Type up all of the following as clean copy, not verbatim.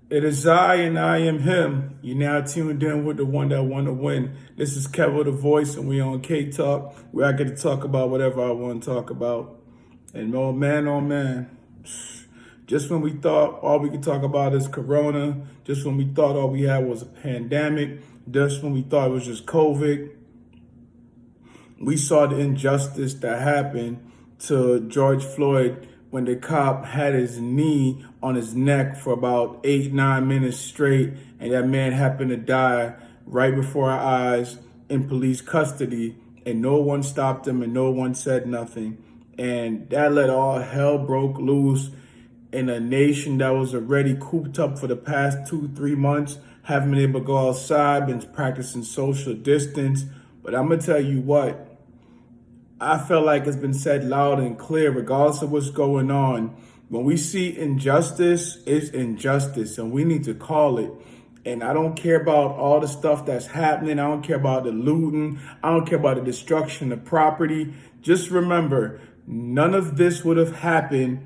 It is I and I am him. You now tuned in with the one that want to win. This is Kevin the Voice, and we on K Talk, where I get to talk about whatever I want to talk about. And oh man, just when we thought all we could talk about is Corona, just when we thought all we had was a pandemic, just when we thought it was just COVID, we saw the injustice that happened to George Floyd when the cop had his knee on his neck for about 8, 9 minutes straight, and that man happened to die right before our eyes in police custody, and no one stopped him and no one said nothing. And that let all hell broke loose in a nation that was already cooped up for the past 2, 3 months, haven't been able to go outside, been practicing social distance. But I'm gonna tell you what, I feel like it's been said loud and clear, regardless of what's going on. When we see injustice, it's injustice, and we need to call it. And I don't care about all the stuff that's happening. I don't care about the looting. I don't care about the destruction of property. Just remember, none of this would have happened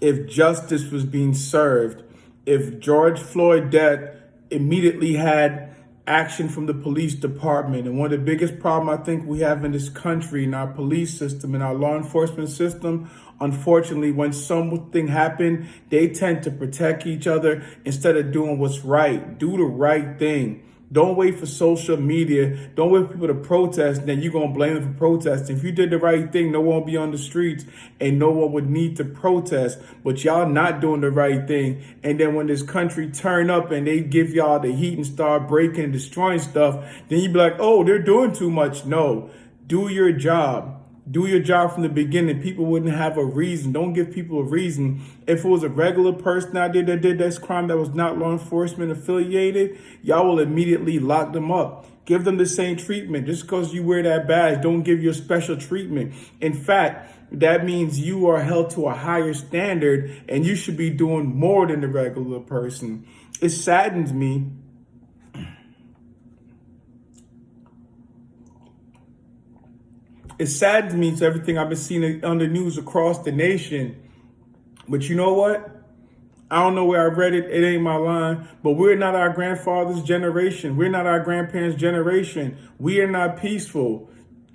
if justice was being served, if George Floyd death immediately had action from the police department. And one of the biggest problems I think we have in this country, in our police system, in our law enforcement system, unfortunately, when something happens, they tend to protect each other instead of doing what's right. Do the right thing. Don't wait for social media. Don't wait for people to protest, and then you're going to blame them for protesting. If you did the right thing, no one would be on the streets and no one would need to protest. But y'all not doing the right thing. And then when this country turn up and they give y'all the heat and start breaking and destroying stuff, then you be like, oh, they're doing too much. No, do your job. Do your job from the beginning. People wouldn't have a reason. Don't give people a reason. If it was a regular person out there that did this crime that was not law enforcement affiliated, y'all will immediately lock them up. Give them the same treatment. Just because you wear that badge, don't give you a special treatment. In fact, that means you are held to a higher standard and you should be doing more than the regular person. It saddens me It saddens me to everything I've been seeing on the news across the nation. But you know what? I don't know where I read it. It ain't my line. But we're not our grandfather's generation. We're not our grandparents' generation. We are not peaceful.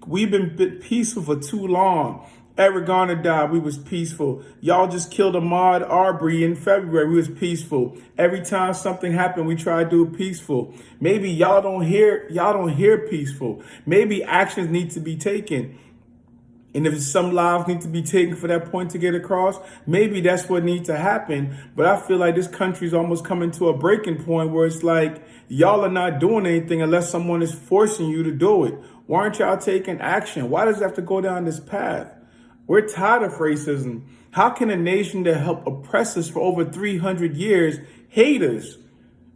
We've been peaceful for too long. Eric Garner died. We was peaceful. Y'all just killed Ahmaud Arbery in February. We was peaceful. Every time something happened, we try to do it peaceful. Maybe y'all don't hear peaceful. Maybe actions need to be taken. And if some lives need to be taken for that point to get across, maybe that's what needs to happen. But I feel like this country's almost coming to a breaking point where it's like y'all are not doing anything unless someone is forcing you to do it. Why aren't y'all taking action? Why does it have to go down this path? We're tired of racism. How can a nation that helped oppress us for over 300 years hate us?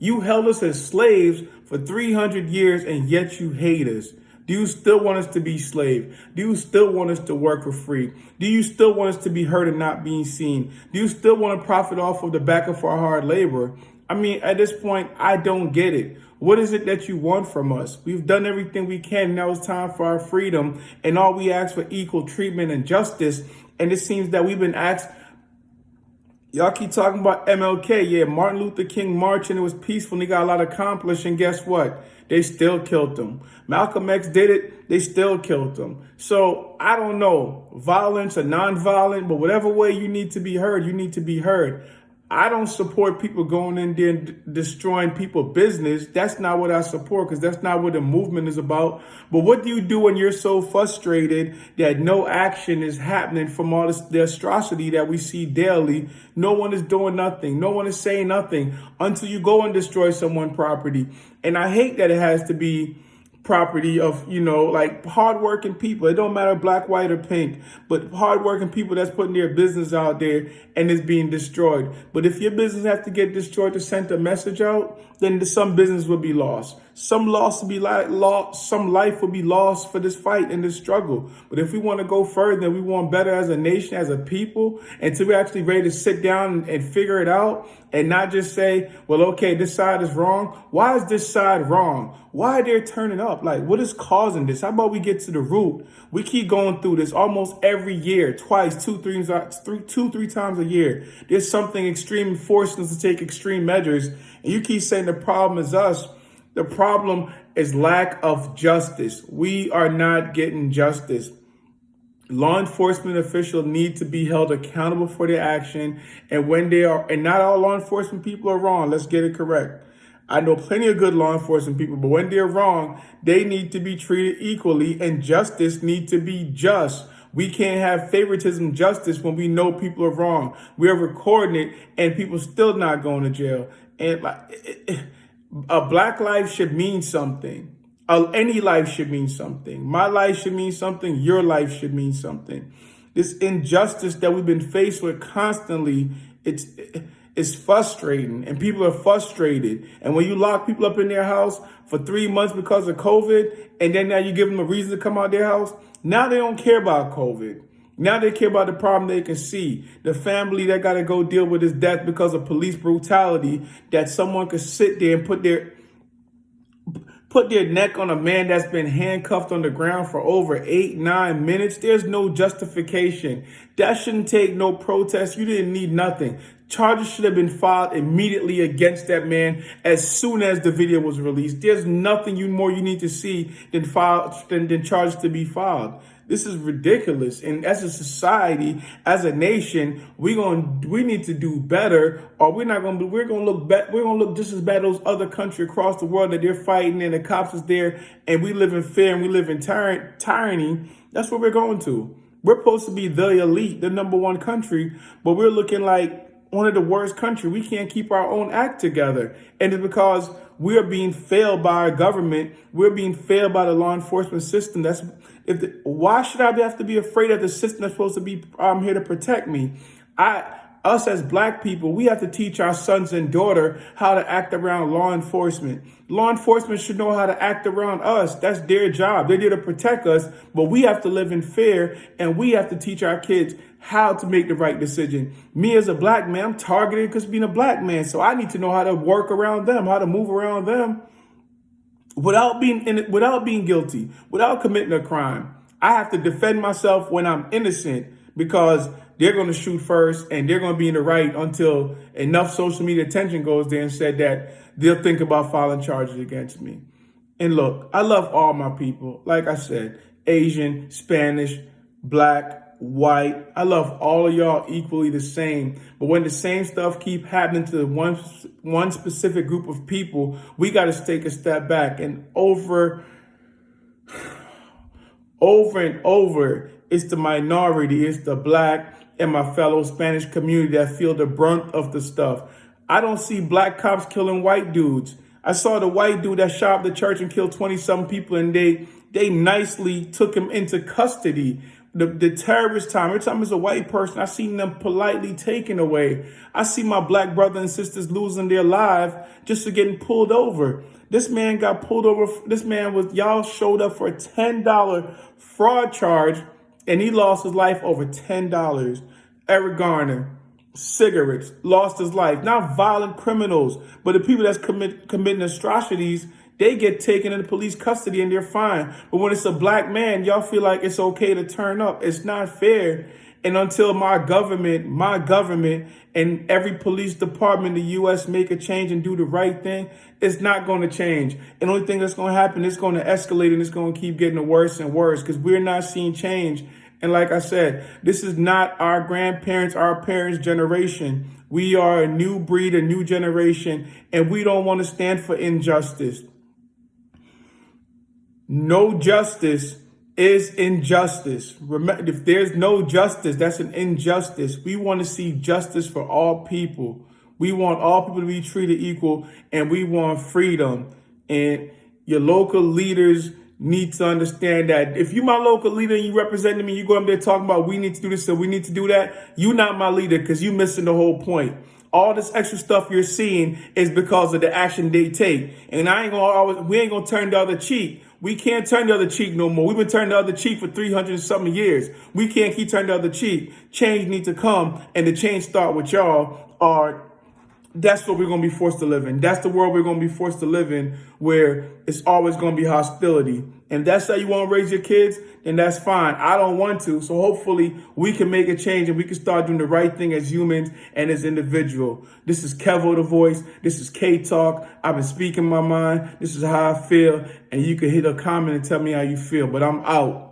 You held us as slaves for 300 years and yet you hate us. Do you still want us to be slaves? Do you still want us to work for free? Do you still want us to be heard and not being seen? Do you still want to profit off of the back of our hard labor? I mean, at this point, I don't get it. What is it that you want from us? We've done everything we can. Now it's time for our freedom. And all we ask for equal treatment and justice. And it seems that we've been asked. Y'all keep talking about MLK. Yeah, Martin Luther King marching. It was peaceful and he got a lot accomplished. And guess what? They still killed him. Malcolm X did it. They still killed him. So I don't know, violence or non-violent, but whatever way you need to be heard, you need to be heard. I don't support people going in there and destroying people's business. That's not what I support because that's not what the movement is about. But what do you do when you're so frustrated that no action is happening from all the atrocity that we see daily? No one is doing nothing. No one is saying nothing until you go and destroy someone's property. And I hate that it has to be property of, like hardworking people. It don't matter black, white, or pink, but hardworking people that's putting their business out there and it's being destroyed. But if your business has to get destroyed to send a message out, then some business will be lost. Some loss will be lost, some life will be lost for this fight and this struggle. But if we want to go further and we want better as a nation, as a people, until we're actually ready to sit down and figure it out and not just say, well, okay, this side is wrong. Why is this side wrong? Why are they turning up? Like, what is causing this? How about we get to the root? We keep going through this almost every year, twice, two, three times a year. There's something extreme forcing us to take extreme measures. And you keep saying the problem is us. The problem is lack of justice. We are not getting justice. Law enforcement officials need to be held accountable for their action. And when they are, and not all law enforcement people are wrong. Let's get it correct. I know plenty of good law enforcement people, but when they're wrong, they need to be treated equally, and justice needs to be just. We can't have favoritism justice when we know people are wrong. We're recording it and people still not going to jail. And a black life should mean something. Any life should mean something. My life should mean something. Your life should mean something. This injustice that we've been faced with constantly, it's frustrating, and people are frustrated. And when you lock people up in their house for 3 months because of COVID, and then now you give them a reason to come out their house, now they don't care about COVID. Now they care about the problem they can see. The family that got to go deal with his death because of police brutality, that someone could sit there and put their neck on a man that's been handcuffed on the ground for over 8-9 minutes. There's no justification. That shouldn't take no protest. You didn't need nothing. Charges should have been filed immediately against that man as soon as the video was released. There's nothing more you need to see than charges to be filed. This is ridiculous. And as a society, as a nation, we need to do better, or we're gonna look just as bad as those other countries across the world that they're fighting and the cops is there and we live in fear and we live in tyranny. That's what we're going to. We're supposed to be the elite, the number one country, but we're looking like one of the worst countries. We can't keep our own act together. And it's because we're being failed by our government. We're being failed by the law enforcement system. Why should I have to be afraid of the system that's supposed to be here to protect me? Us as black people, we have to teach our sons and daughter how to act around law enforcement. Law enforcement should know how to act around us. That's their job. They're there to protect us, but we have to live in fear, and we have to teach our kids how to make the right decision. Me as a black man, I'm targeted because being a black man, so I need to know how to work around them, how to move around them without being guilty, without committing a crime. I have to defend myself when I'm innocent because they're going to shoot first and they're going to be in the right until enough social media attention goes there and said that they'll think about filing charges against me. And look, I love all my people. Like I said, Asian, Spanish, black, white. I love all of y'all equally the same. But when the same stuff keep happening to one specific group of people, we got to take a step back. And over and over, it's the minority, it's the black and my fellow Spanish community that feel the brunt of the stuff. I don't see black cops killing white dudes. I saw the white dude that shot up the church and killed 20-some people, and they nicely took him into custody. The terrorist time, every time it's a white person, I seen them politely taken away. I see my black brothers and sisters losing their lives just for getting pulled over. This man got pulled over. Y'all showed up for a $10 fraud charge, and he lost his life over $10. Eric Garner, cigarettes, lost his life. Not violent criminals, but the people that's committing atrocities, they get taken into police custody and they're fine. But when it's a black man, y'all feel like it's okay to turn up. It's not fair. And until my government and every police department in the U.S. make a change and do the right thing, it's not going to change. And the only thing that's going to happen, it's going to escalate and it's going to keep getting worse and worse because we're not seeing change. And like I said, this is not our grandparents, our parents' generation. We are a new breed, a new generation, and we don't want to stand for injustice. No justice is injustice. Remember, if there's no justice, that's an injustice. We want to see justice for all people. We want all people to be treated equal, and we want freedom. And your local leaders need to understand that if you my local leader and you representing me, you go up there talking about we need to do this and we need to do that, you not my leader because you missing the whole point. All this extra stuff you're seeing is because of the action they take. And we ain't gonna turn the other cheek. We can't turn the other cheek no more. We've been turning the other cheek for 300 and something years. We can't keep turning the other cheek. Change needs to come, and the change start with y'all, or that's what we're going to be forced to live in. That's the world we're going to be forced to live in, where it's always going to be hostility. And that's how you want to raise your kids, then that's fine. I don't want to. So hopefully we can make a change and we can start doing the right thing as humans and as individuals. This is Kevo the Voice. This is K-Talk. I've been speaking my mind. This is how I feel. And you can hit a comment and tell me how you feel. But I'm out.